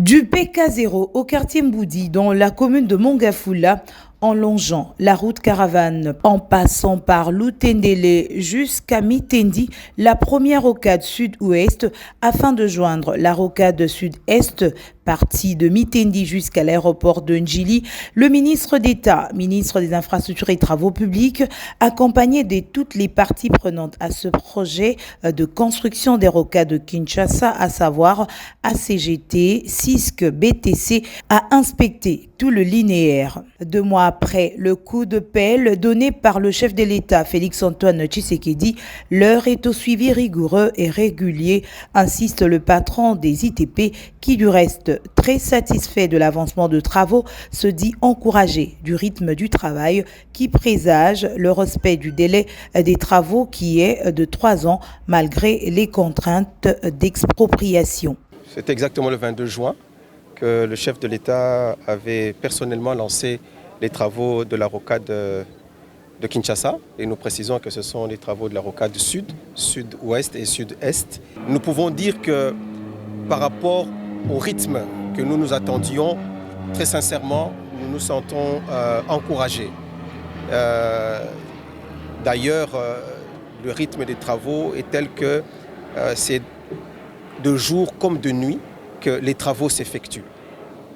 Du PK0 au quartier Mboudi, dans la commune de Mongafula, en longeant la route caravane, en passant par Lutendele jusqu'à Mitendi, la première rocade sud-ouest, afin de joindre la rocade sud-est, partie de Mitendi jusqu'à l'aéroport de Njili, le ministre d'État, ministre des Infrastructures et Travaux Publics, accompagné de toutes les parties prenantes à ce projet de construction des rocades de Kinshasa, à savoir ACGT, CISC, BTC, a inspecté tout le linéaire. 2 mois après le coup de pelle donné par le chef de l'État, Félix-Antoine Tshisekedi, l'heure est au suivi rigoureux et régulier, insiste le patron des ITP, qui du reste, très satisfait de l'avancement de travaux, se dit encouragé du rythme du travail qui présage le respect du délai des travaux qui est de 3 ans malgré les contraintes d'expropriation. C'est exactement le 22 juin que le chef de l'État avait personnellement lancé les travaux de la rocade de Kinshasa. Et nous précisons que ce sont les travaux de la rocade sud, sud-ouest et sud-est. Nous pouvons dire que par rapport au rythme que nous nous attendions, très sincèrement, nous nous sentons encouragés. D'ailleurs, le rythme des travaux est tel que c'est de jour comme de nuit que les travaux s'effectuent.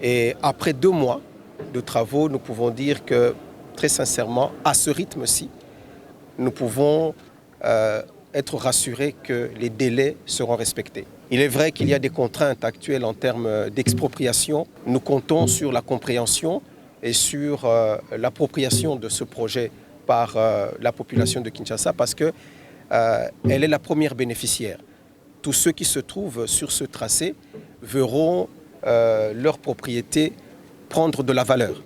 Et après 2 mois de travaux, nous pouvons dire que, très sincèrement, à ce rythme-ci, nous pouvons être rassurés que les délais seront respectés. Il est vrai qu'il y a des contraintes actuelles en termes d'expropriation. Nous comptons sur la compréhension et sur l'appropriation de ce projet par la population de Kinshasa parce qu'elle est la première bénéficiaire. Tous ceux qui se trouvent sur ce tracé verront leur propriété prendre de la valeur.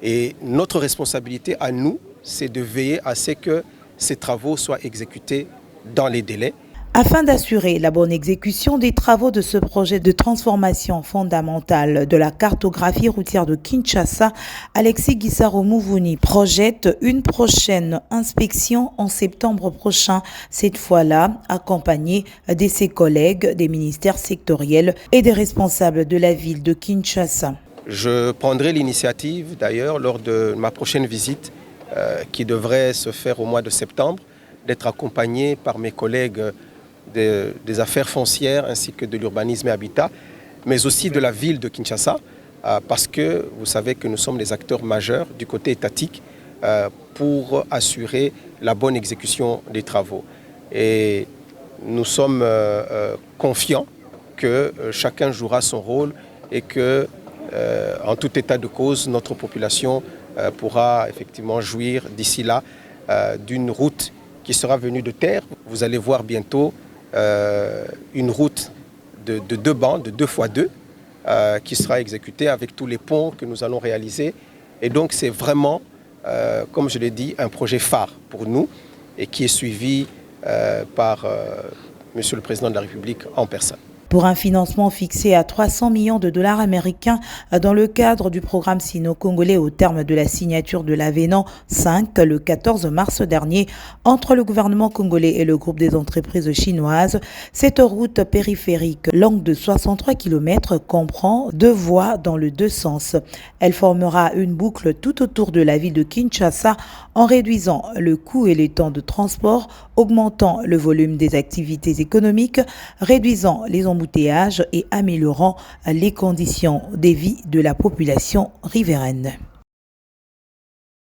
Et notre responsabilité à nous, c'est de veiller à ce que ces travaux soient exécutés dans les délais. Afin d'assurer la bonne exécution des travaux de ce projet de transformation fondamentale de la cartographie routière de Kinshasa, Alexis Gisaro-Mouvouni projette une prochaine inspection en septembre prochain, cette fois-là accompagné de ses collègues des ministères sectoriels et des responsables de la ville de Kinshasa. Je prendrai l'initiative d'ailleurs lors de ma prochaine visite qui devrait se faire au mois de septembre, d'être accompagné par mes collègues des affaires foncières ainsi que de l'urbanisme et habitat, mais aussi de la ville de Kinshasa, parce que vous savez que nous sommes des acteurs majeurs du côté étatique pour assurer la bonne exécution des travaux. Et nous sommes confiants que chacun jouera son rôle et que, en tout état de cause, notre population pourra effectivement jouir d'ici là d'une route qui sera venue de terre. Vous allez voir bientôt une route de 2 bancs, de 2x2, qui sera exécutée avec tous les ponts que nous allons réaliser. Et donc c'est vraiment, comme je l'ai dit, un projet phare pour nous et qui est suivi par Monsieur le Président de la République en personne. Pour un financement fixé à 300 millions de dollars américains dans le cadre du programme sino-congolais au terme de la signature de l'avenant 5 le 14 mars dernier entre le gouvernement congolais et le groupe des entreprises chinoises. Cette route périphérique longue de 63 km comprend 2 voies dans les 2 sens. Elle formera une boucle tout autour de la ville de Kinshasa en réduisant le coût et les temps de transport, augmentant le volume des activités économiques, réduisant les embouteillages et améliorant les conditions de vie de la population riveraine.